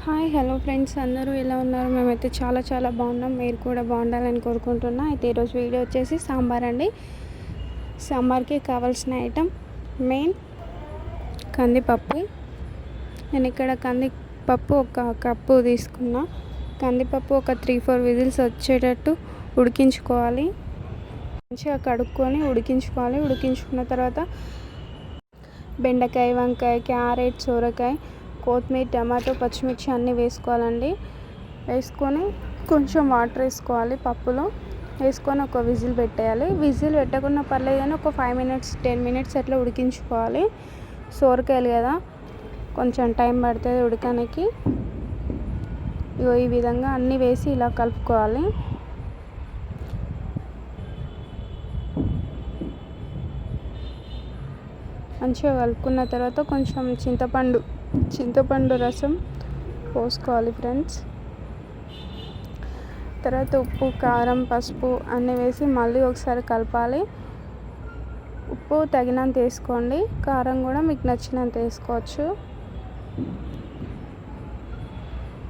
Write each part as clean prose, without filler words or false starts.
Hi hello friends, అందరూ ఎలా ఉన్నారు? మేమైతే చాలా బాగున్నాం. మీరు కూడా బాగుండాలని కోరుకుంటున్నా. అయితే ఈరోజు వీడియో వచ్చేసి సాంబార్ అండి. సాంబార్కి కావాల్సిన ఐటెం మెయిన్ కందిపప్పు. నేను ఇక్కడ కందిపప్పు ఒక కప్పు తీసుకున్నా. కందిపప్పు ఒక 3-4 విజిల్స్ వచ్చేటట్టు ఉడికించుకోవాలి. మంచిగా కడుక్కొని ఉడికించుకోవాలి. ఉడికించుకున్న తర్వాత బెండకాయ, వంకాయ, క్యారెట్, సొరకాయ, కొత్తిమీర, టమాటో, పచ్చిమిర్చి అన్నీ వేసుకోవాలండి. వేసుకొని కొంచెం వాటర్ వేసుకోవాలి. పప్పులో వేసుకొని ఒక విజిల్ పెట్టేయాలి. విజిల్ పెట్టకుండా పర్లేదు కానీ ఒక 5 మినిట్స్ 10 మినిట్స్ అట్లా ఉడికించుకోవాలి. సొరకాయలు కదా, కొంచెం టైం పడుతుంది ఉడకడానికి. ఇగో ఈ విధంగా అన్నీ వేసి ఇలా కలుపుకోవాలి. మంచిగా కలుపుకున్న తర్వాత కొంచెం చింతపండు రసం పోసుకోవాలి ఫ్రెండ్స్. తర్వాత ఉప్పు, కారం, పసుపు అన్నీ వేసి మళ్ళీ ఒకసారి కలపాలి. ఉప్పు తగినంత వేసుకోండి. కారం కూడా మీకు నచ్చినంత వేసుకోవచ్చు.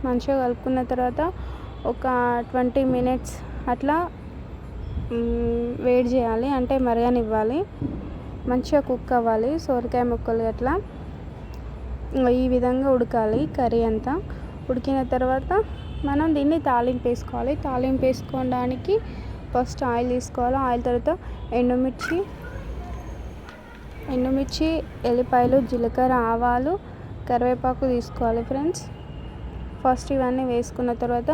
మంచిగా కలుపుకున్న తర్వాత ఒక 20 మినిట్స్ అట్లా వేడి చేయాలి, అంటే మరగనివ్వాలి. మంచిగా కుక్ అవ్వాలి. సొరకాయ ముక్కలు అట్లా ఈ విధంగా ఉడకాలి. కర్రీ అంతా ఉడికిన తర్వాత మనం దీన్ని తాలింపు వేసుకోవాలి. తాలింపు వేసుకోవడానికి ఫస్ట్ ఆయిల్ తీసుకోవాలి. ఆయిల్ తర్వాత ఎండుమిర్చి, ఎల్లిపాయలు, జీలకర్ర, ఆవాలు, కరివేపాకు తీసుకోవాలి ఫ్రెండ్స్. ఫస్ట్ ఇవన్నీ వేసుకున్న తర్వాత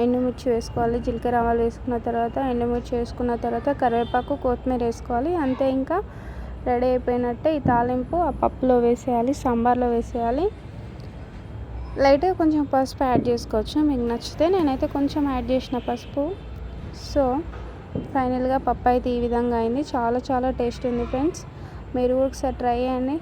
ఎండుమిర్చి వేసుకోవాలి. జీలకర్ర, ఆవాలు వేసుకున్న తర్వాత ఎండుమిర్చి వేసుకున్న తర్వాత కరివేపాకు, కొత్తిమీర వేసుకోవాలి. అంతే, ఇంకా రెడీ అయిపోయినట్టే. ఈ తాలింపు ఆ పప్పులో వేసేయాలి, సాంబార్లో వేసేయాలి. లైట్గా కొంచెం పసుపు యాడ్ చేసుకోవచ్చు మీకు నచ్చితే. నేనైతే కొంచెం యాడ్ చేసిన పసుపు. సో ఫైనల్గా పప్పు అయితే ఈ విధంగా అయింది. చాలా టేస్ట్ ఉంది ఫ్రెండ్స్. మీరు ఒకసారి ట్రై చేయండి.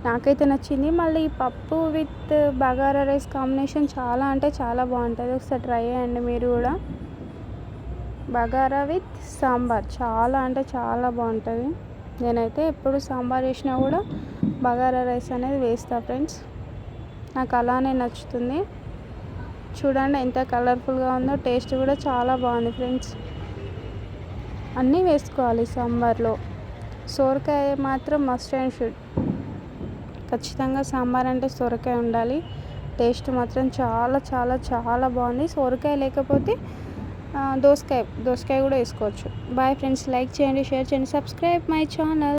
నాకైతే నచ్చింది. మళ్ళీ ఈ పప్పు విత్ బగారా రైస్ కాంబినేషన్ చాలా బాగుంటుంది. ఒకసారి ట్రై చేయండి మీరు కూడా. బగారా విత్ సాంబార్ చాలా బాగుంటుంది. నేనైతే ఎప్పుడు సాంబార్ వేసినా కూడా బగారా రైస్ అనేది వేస్తా ఫ్రెండ్స్. నాకు అలానే నచ్చుతుంది. చూడండి ఎంత కలర్ఫుల్గా ఉందో. టేస్ట్ కూడా చాలా బాగుంది ఫ్రెండ్స్. అన్నీ వేసుకోవాలి సాంబార్లో. సొరకాయ మాత్రం మస్ట్ అండ్ షుడ్. ఖచ్చితంగా సాంబార్ అంటే సొరకాయ ఉండాలి. టేస్ట్ మాత్రం చాలా బాగుంది. సొరకాయ లేకపోతే దోసకాయ కూడా వేసుకోవచ్చు. Bye friends. లైక్ చేయండి, షేర్ చేయండి, సబ్స్క్రైబ్ మై ఛానల్.